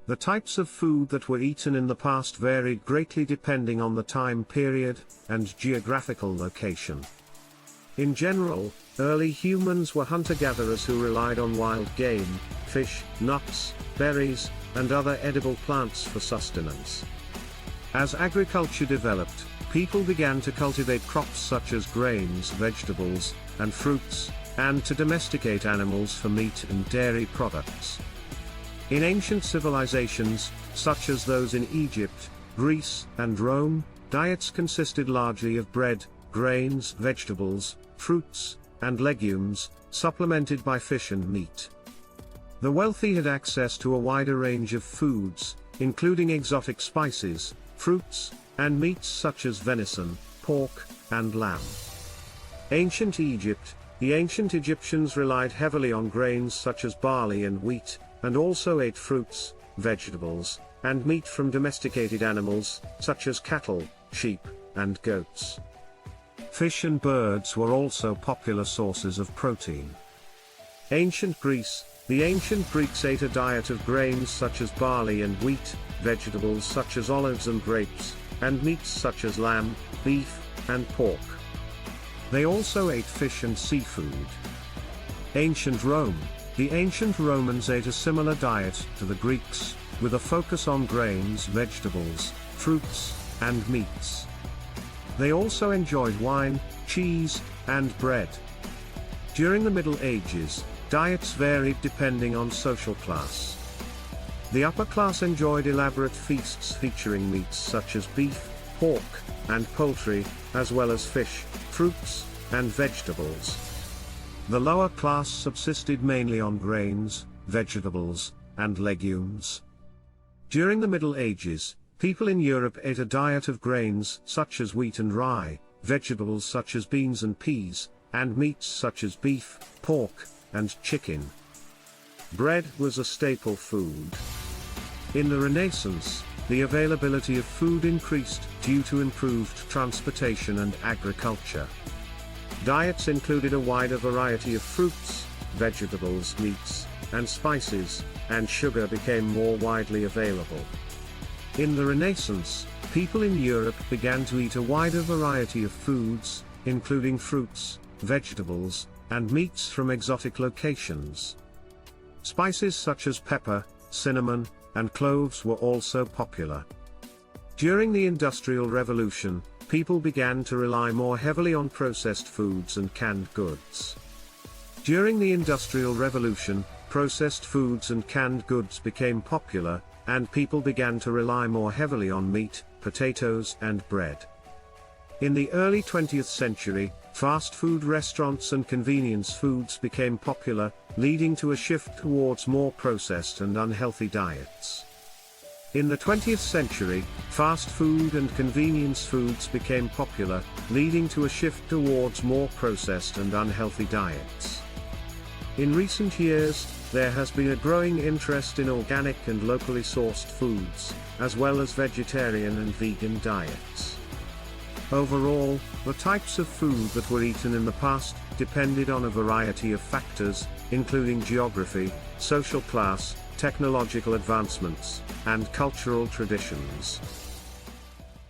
The types of food that were eaten in the past varied greatly depending on the time period and geographical location. In general, early humans were hunter-gatherers who relied on wild game, fish, nuts, berries, and other edible plants for sustenance. As agriculture developed, people began to cultivate crops such as grains, vegetables, and fruits, and to domesticate animals for meat and dairy products. In ancient civilizations, such as those in Egypt, Greece, and Rome, diets consisted largely of bread, grains, vegetables, fruits, and legumes, supplemented by fish and meat. The wealthy had access to a wider range of foods, including exotic spices, fruits, and meats such as venison, pork, and lamb. Ancient Egypt. The ancient Egyptians relied heavily on grains such as barley and wheat, and also ate fruits, vegetables, and meat from domesticated animals, such as cattle, sheep, and goats. Fish and birds were also popular sources of protein. Ancient Greece. The ancient Greeks ate a diet of grains such as barley and wheat, vegetables such as olives and grapes, and meats such as lamb, beef, and pork. They also ate fish and seafood. Ancient Rome. The ancient Romans ate a similar diet to the Greeks, with a focus on grains, vegetables, fruits, and meats. They also enjoyed wine, cheese, and bread. During the Middle Ages, diets varied depending on social class. The upper class enjoyed elaborate feasts featuring meats such as beef, pork, and poultry, as well as fish, fruits, and vegetables. The lower class subsisted mainly on grains, vegetables, and legumes. During the Middle Ages, people in Europe ate a diet of grains such as wheat and rye, vegetables such as beans and peas, and meats such as beef, pork, and chicken. Bread was a staple food. In the Renaissance, the availability of food increased due to improved transportation and agriculture. Diets included a wider variety of fruits, vegetables, meats, and spices, and sugar became more widely available. In the Renaissance, people in Europe began to eat a wider variety of foods, including fruits, vegetables, and meats from exotic locations. Spices such as pepper, cinnamon, and cloves were also popular. During the Industrial Revolution, people began to rely more heavily on processed foods and canned goods. During the Industrial Revolution, processed foods and canned goods became popular, and people began to rely more heavily on meat, potatoes, and bread. In the early 20th century, fast food restaurants and convenience foods became popular, leading to a shift towards more processed and unhealthy diets. In the 20th century, fast food and convenience foods became popular, leading to a shift towards more processed and unhealthy diets. In recent years, there has been a growing interest in organic and locally sourced foods, as well as vegetarian and vegan diets. Overall, the types of food that were eaten in the past depended on a variety of factors, including geography, social class, technological advancements, and cultural traditions.